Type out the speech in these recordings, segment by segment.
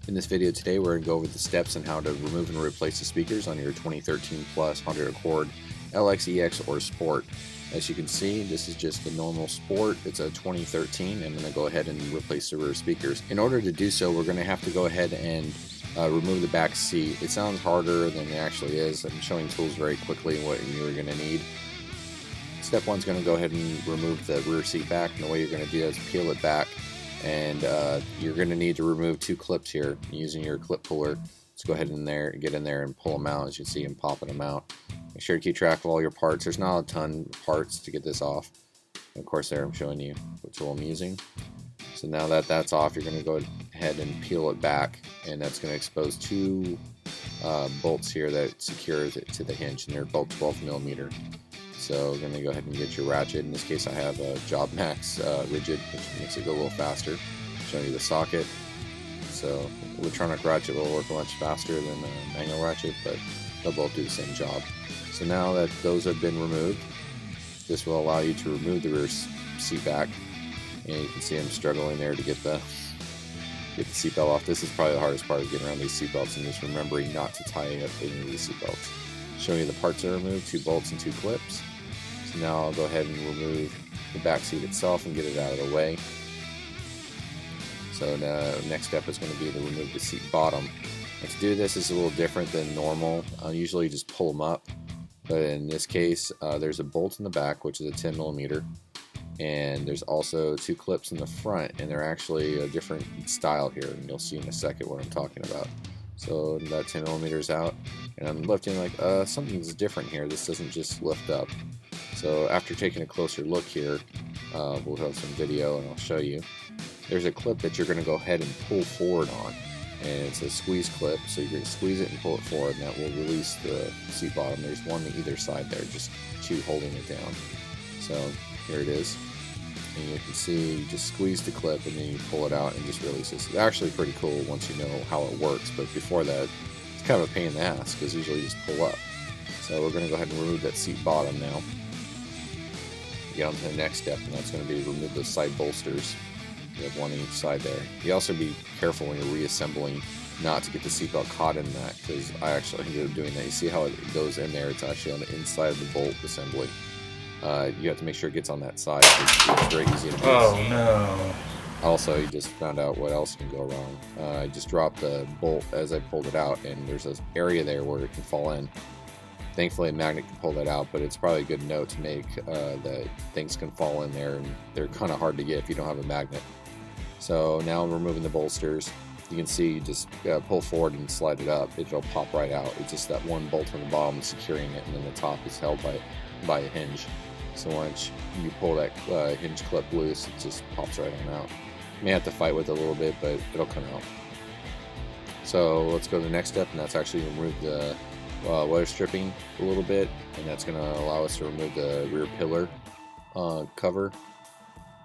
In this video today, we're going to go over the steps on how to remove and replace the speakers on your 2013 Plus Honda Accord LX, EX, or Sport. As you can see, this is just the normal Sport. It's a 2013. I'm going to go ahead and replace the rear speakers. In order to do so, we're going to have to go ahead and remove the back seat. It sounds harder than it actually is. I'm showing tools very quickly what you're going to need. Step one is going to go ahead and remove the rear seat back, and the way you're going to do that is peel it back. And you're going to need to remove two clips here using your clip puller. Let's go ahead in there, get in there and pull them out. As you can see, I'm popping them out. Make sure to keep track of all your parts. There's not a ton of parts to get this off. And of course there I'm showing you what tool I'm using. So now that that's off, you're going to go ahead and peel it back, and that's going to expose two bolts here that secures it to the hinge, and they're both 12mm. So we're going to go ahead and get your ratchet. In this case I have a Job Max rigid, which makes it go a little faster. Showing you the socket. So electronic ratchet will work much faster than a manual ratchet, but they'll both do the same job. So now that those have been removed, this will allow you to remove the rear seat back. And you can see I'm struggling there to get the seatbelt off. This is probably the hardest part of getting around these seatbelts, and just remembering not to tie up any of these seatbelts. Showing you the parts are removed, two bolts and two clips. So now I'll go ahead and remove the back seat itself and get it out of the way. So the next step is going to be to remove the seat bottom. And to do this is a little different than normal. I'll usually just pull them up, but in this case there's a bolt in the back, which is a 10mm, and there's also two clips in the front, and they're actually a different style here, and you'll see in a second what I'm talking about. So that 10mm is out, and I'm lifting like something's different here. This doesn't just lift up. So after taking a closer look here, we'll have some video and I'll show you. There's a clip that you're going to go ahead and pull forward on, and it's a squeeze clip, so you're going to squeeze it and pull it forward, and that will release the seat bottom. There's one on either side there, just two holding it down. So here it is, and you can see you just squeeze the clip and then you pull it out and just release it. It's actually pretty cool once you know how it works, but before that it's kind of a pain in the ass because usually you just pull up. So we're going to go ahead and remove that seat bottom now. Get on to the next step, and that's going to be to remove the side bolsters. You have one on each side there. You also be careful when you're reassembling not to get the seatbelt caught in that, because I actually ended up doing that. You see how it goes in there? It's actually on the inside of the bolt assembly. You have to make sure it gets on that side. It's very easy to miss. Oh no. Also, you just found out what else can go wrong. I just dropped the bolt as I pulled it out, and there's an area there where it can fall in. Thankfully a magnet can pull that out, but it's probably a good note to make that things can fall in there, and they're kind of hard to get if you don't have a magnet. So now I'm removing the bolsters. You can see you just pull forward and slide it up. It'll pop right out. It's just that one bolt on the bottom securing it, and then the top is held by a hinge. So once you pull that hinge clip loose, it just pops right on out. You may have to fight with it a little bit, but it'll come out. So let's go to the next step, and that's actually remove the weather stripping a little bit, and that's going to allow us to remove the rear pillar cover.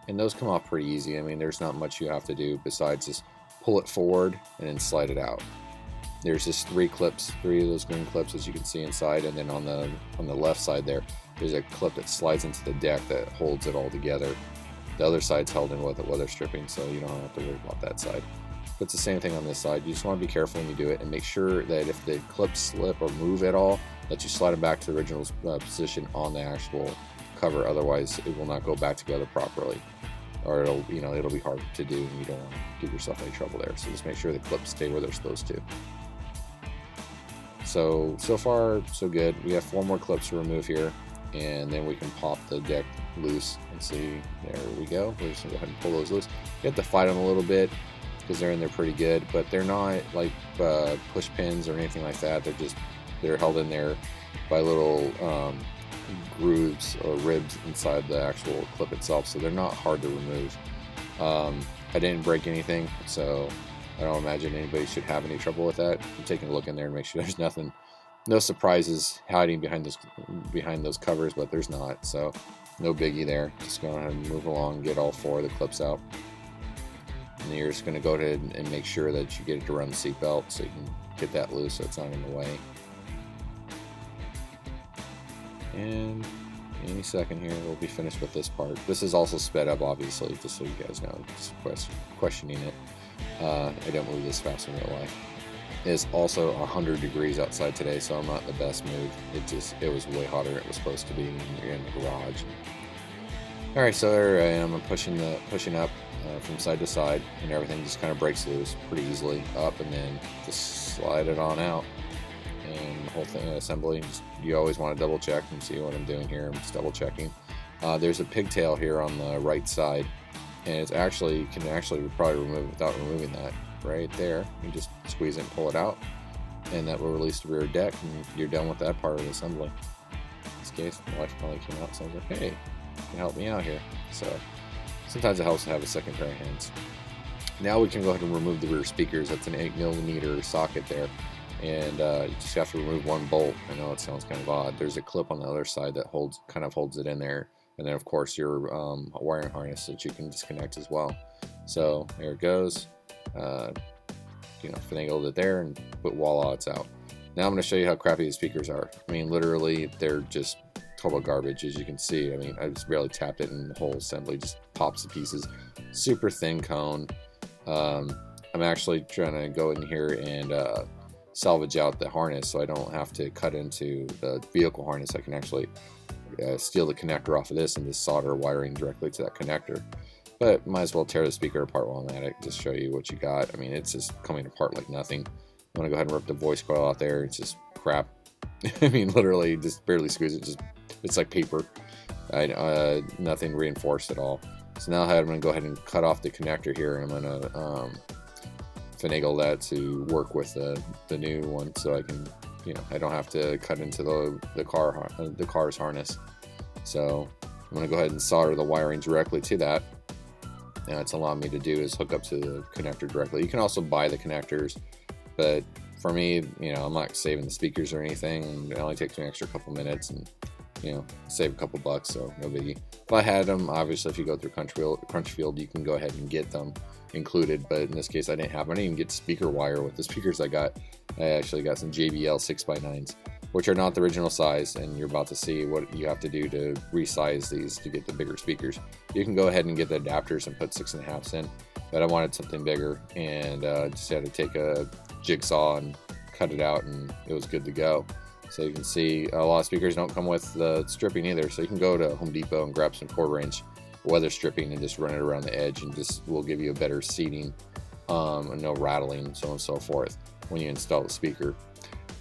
And those come off pretty easy. I mean, there's not much you have to do besides just pull it forward and then slide it out. There's just three of those green clips, as you can see inside, and then on the left side there's a clip that slides into the deck that holds it all together. The other side's held in with the weather stripping, so you don't have to worry about that side. But it's the same thing on this side. You just want to be careful when you do it, and make sure that if the clips slip or move at all, that you slide them back to the original position on the actual cover. Otherwise it will not go back together properly, or it'll be hard to do, and you don't want to give yourself any trouble there. So just make sure the clips stay where they're supposed to. So far so good. We have 4 more clips to remove here, and then we can pop the deck loose and see. There we go. We're just gonna go ahead and pull those loose. You have to fight them a little bit because they're in there pretty good, but they're not like push pins or anything like that. They're held in there by little grooves or ribs inside the actual clip itself, so they're not hard to remove. I didn't break anything, so I don't imagine anybody should have any trouble with that. I'm taking a look in there and make sure there's no surprises hiding behind those covers, but there's not, so no biggie there. Just go ahead and move along and get all 4 of the clips out. And then you're just going to go ahead and make sure that you get it around the seat belt so you can get that loose so it's not in the way. And any second here we'll be finished with this part. This is also sped up, obviously, just so you guys know, just questioning it. I don't move this fast in real life. It's also 100 degrees outside today, so I'm not in the best mood. It was way hotter than it was supposed to be in the garage. All right, so there I am. I'm pushing up from side to side, and everything just kind of breaks loose pretty easily up, and then just slide it on out. And the whole thing, assembly, you always want to double check and see what I'm doing here. I'm just double checking. There's a pigtail here on the right side, and you can actually probably remove it without removing that right there. You just squeeze it and pull it out, and that will release the rear deck, and you're done with that part of the assembly. In this case, my wife probably came out, so I was like, hey, you can help me out here. So sometimes it helps to have a second pair of hands. Now we can go ahead and remove the rear speakers. That's an 8mm socket there, and you just have to remove one bolt. I know it sounds kind of odd. There's a clip on the other side that holds it in there, and then of course your wiring harness that you can disconnect as well. So there it goes. Finagled it there, and voila, it's out. Now I'm going to show you how crappy the speakers are. I mean, literally, they're just total garbage, as you can see. I mean, I just barely tapped it, and the whole assembly just pops to pieces. Super thin cone. I'm actually trying to go in here and salvage out the harness, so I don't have to cut into the vehicle harness. I can actually steal the connector off of this and just solder wiring directly to that connector. But might as well tear the speaker apart while I'm at it, just show you what you got. I mean, it's just coming apart like nothing. I'm gonna go ahead and rip the voice coil out there. It's just crap. I mean, literally just barely squeeze it. It's like paper. Nothing reinforced at all. So now I'm gonna go ahead and cut off the connector here, and I'm gonna finagle that to work with the new one, so I can, I don't have to cut into the car's harness. So I'm gonna go ahead and solder the wiring directly to that. Now it's allowing me to do is hook up to the connector directly. You can also buy the connectors, but for me, I'm not saving the speakers or anything, and it only takes me an extra couple minutes, and save a couple bucks, so no biggie. If I had them, obviously, if you go through Crunchfield, you can go ahead and get them included, but in this case, I didn't have them. I didn't even get speaker wire with the speakers I got. I actually got some JBL 6x9s, which are not the original size, and you're about to see what you have to do to resize these to get the bigger speakers. You can go ahead and get the adapters and put 6.5s in, but I wanted something bigger, and just had to take a jigsaw and cut it out, and it was good to go. So you can see a lot of speakers don't come with the stripping either, so you can go to Home Depot and grab some 1/4-inch weather stripping and just run it around the edge, and just will give you a better seating, and no rattling, so on and so forth when you install the speaker.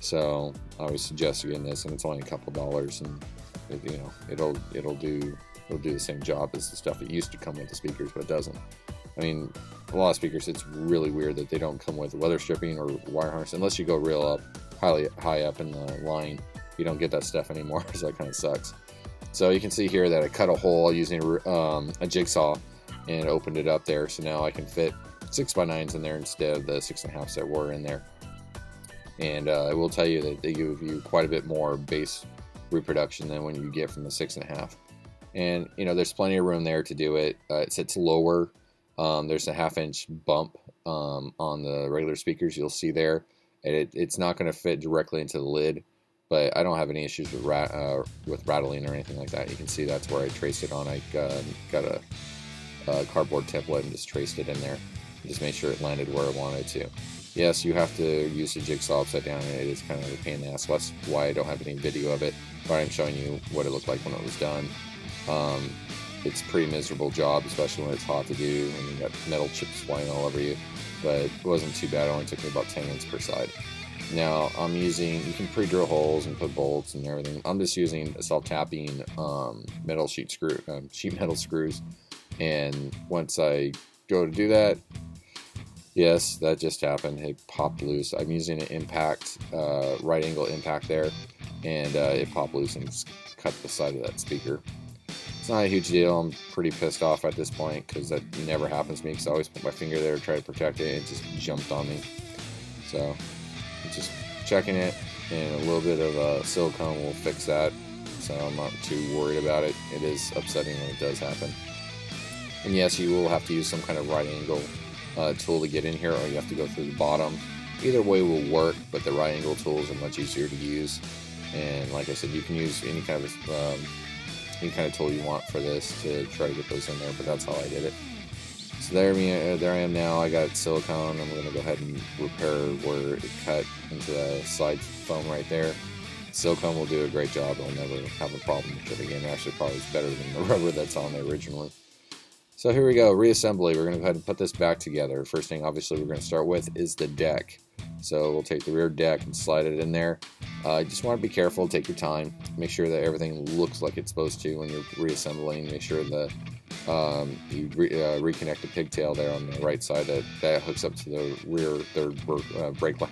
So I would suggest you getting this, and it's only a couple dollars, and it'll do the same job as the stuff that used to come with the speakers, but it doesn't. I mean, a lot of speakers, it's really weird that they don't come with weather stripping or wire harness unless you go real high up in the line. You don't get that stuff anymore, so that kind of sucks. So you can see here that I cut a hole using a jigsaw and opened it up there, so now I can fit 6x9s in there instead of the 6.5s that were in there. And I will tell you that they give you quite a bit more bass reproduction than when you get from the 6.5. And there's plenty of room there to do it. It sits lower. There's a 1/2-inch bump on the regular speakers you'll see there. And it's not going to fit directly into the lid, but I don't have any issues with rattling or anything like that. You can see that's where I traced it on. I got a cardboard template and just traced it in there. Just made sure it landed where I wanted to. Yes, you have to use the jigsaw upside down, and it is kind of a pain in the ass. So that's why I don't have any video of it, but I'm showing you what it looked like when it was done. It's a pretty miserable job, especially when it's hot to do and you got metal chips flying all over you, but it wasn't too bad. It only took me about 10 minutes per side. Now you can pre-drill holes and put bolts and everything. I'm just using self-tapping sheet metal screws, and once I go to do that, yes, that just happened. It popped loose. I'm using an impact, right angle impact there, and it popped loose and just cut the side of that speaker. It's not a huge deal. I'm pretty pissed off at this point because that never happens to me, because I always put my finger there to try to protect it, and it just jumped on me. So I'm just checking it, and a little bit of silicone will fix that, so I'm not too worried about it. It is upsetting when it does happen. And yes, you will have to use some kind of right angle tool to get in here, or you have to go through the bottom. Either way will work, but the right angle tools are much easier to use. And like I said, you can use any kind of tool you want for this to try to get those in there, but that's how I did it. So there I am now. I got silicone. I'm going to go ahead and repair where it cut into the side foam right there. Silicone will do a great job. I'll never have a problem with it again. Actually, probably it's better than the rubber that's on there originally. So here we go, reassembly. We're going to go ahead and put this back together. First thing, obviously, we're going to start with is the deck. So we'll take the rear deck and slide it in there. Just want to be careful, take your time. Make sure that everything looks like it's supposed to when you're reassembling. Make sure that you reconnect the pigtail there on the right side. That hooks up to the rear third brake light,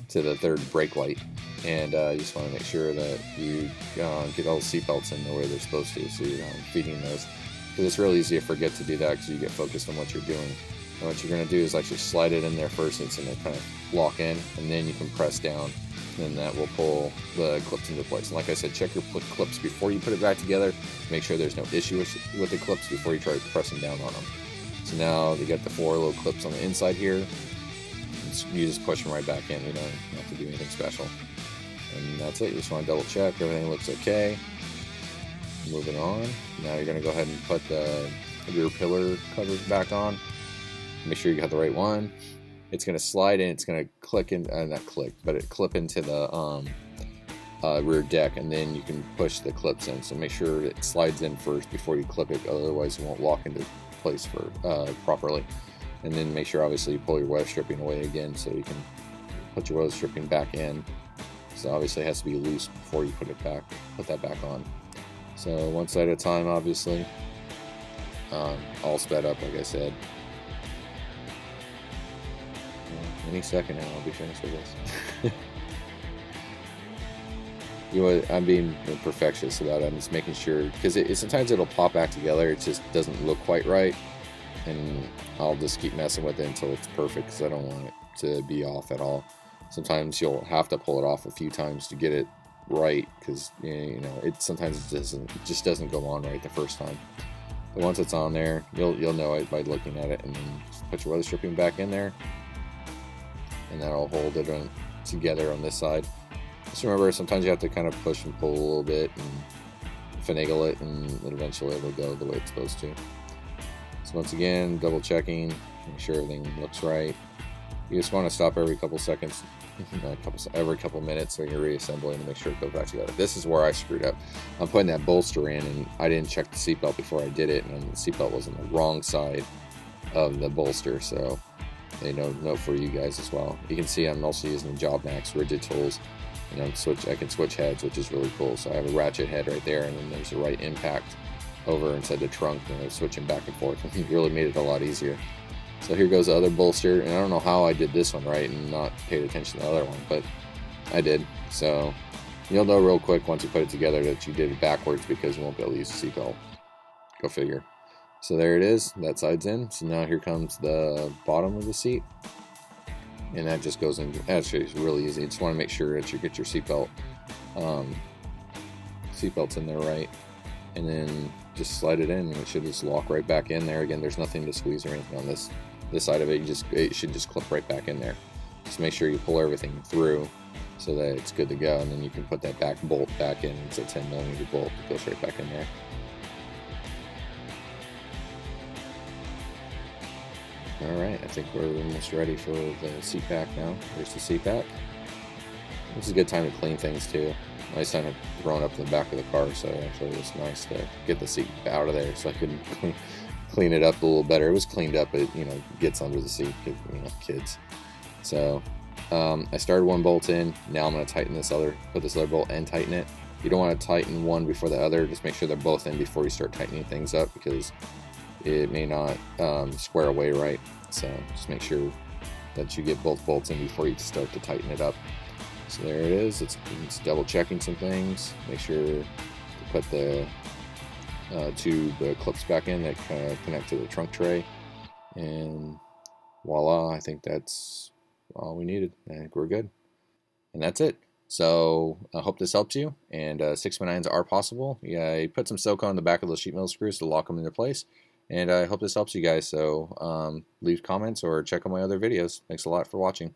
to the third brake light. And you just want to make sure that you get all the seatbelts in the way they're supposed to, so you're feeding those. Because it's really easy to forget to do that because you get focused on what you're doing. And what you're going to do is actually slide it in there first, and it's going to kind of lock in, and then you can press down, and that will pull the clips into place. And like I said, check your clips before you put it back together. Make sure there's no issue with the clips before you try pressing down on them. So now you got the 4 little clips on the inside here. You just push them right back in. You don't have to do anything special. And that's it. You just want to double check everything looks okay. Moving on. Now you're going to go ahead and put the rear pillar covers back on. Make sure you got the right one. It's going to slide in. It's going to click in, not click, but it clip into the rear deck, and then you can push the clips in. So make sure it slides in first before you clip it. Otherwise, it won't lock into place properly. And then make sure, obviously, you pull your weather stripping away again so you can put your weather stripping back in. So obviously, it has to be loose before you put that back on. So one side at a time, obviously. All sped up, like I said. Any second now, I'll be finished with this. You know, I'm being perfectionist about it. I'm just making sure, because sometimes it'll pop back together. It just doesn't look quite right, and I'll just keep messing with it until it's perfect, because I don't want it to be off at all. Sometimes you'll have to pull it off a few times to get it right, because you know sometimes it just doesn't go on right the first time. But once it's on there, you'll know it by looking at it, and then just put your weather stripping back in there, and that'll hold it together on this side. Just remember, sometimes you have to kind of push and pull a little bit and finagle it, and eventually it'll go the way it's supposed to. So once again, double checking, make sure everything looks right. You just want to stop every couple seconds, every couple minutes when you're reassembling to make sure it goes back together. This is where I screwed up. I'm putting that bolster in, and I didn't check the seatbelt before I did it, and the seatbelt was on the wrong side of the bolster, so they note for you guys as well. You can see I'm also using the Job Max rigid tools, and I can switch heads, which is really cool. So I have a ratchet head right there, and then there's the right impact over inside the trunk, and I'm switching back and forth. It really made it a lot easier. So here goes the other bolster, and I don't know how I did this one right and not paid attention to the other one, but I did. So you'll know real quick once you put it together that you did it backwards, because you won't be able to use the seatbelt. Go figure. So there it is, that side's in. So now here comes the bottom of the seat, and that just goes in. Actually, it's really easy. You just want to make sure that you get your seatbelts in there right, and then just slide it in, and it should just lock right back in there. Again, there's nothing to squeeze or anything on this side of it. It should just clip right back in there. Just make sure you pull everything through so that it's good to go, and then you can put that back bolt back in. It's a 10mm bolt that goes right back in there. Alright, I think we're almost ready for the seat back now. Here's the seat back. This is a good time to clean things too. Nice time to throw it up in the back of the car, so actually it was nice to get the seat out of there so I could clean it up a little better. It was cleaned up, it gets under the seat, kids. So I started one bolt in. Now I'm going to tighten put this other bolt and tighten it. You don't want to tighten one before the other. Just make sure they're both in before you start tightening things up, because it may not square away right. So just make sure that you get both bolts in before you start to tighten it up. So there it is. It's double checking some things. Make sure to put the the clips back in that kind of connect to the trunk tray, and voila, I think that's all we needed. I think we're good, and that's it. So I hope this helps you, and 6x9s are possible. Yeah, I put some silicone on the back of those sheet metal screws to lock them into place, and I hope this helps you guys. So leave comments or check out my other videos. Thanks a lot for watching.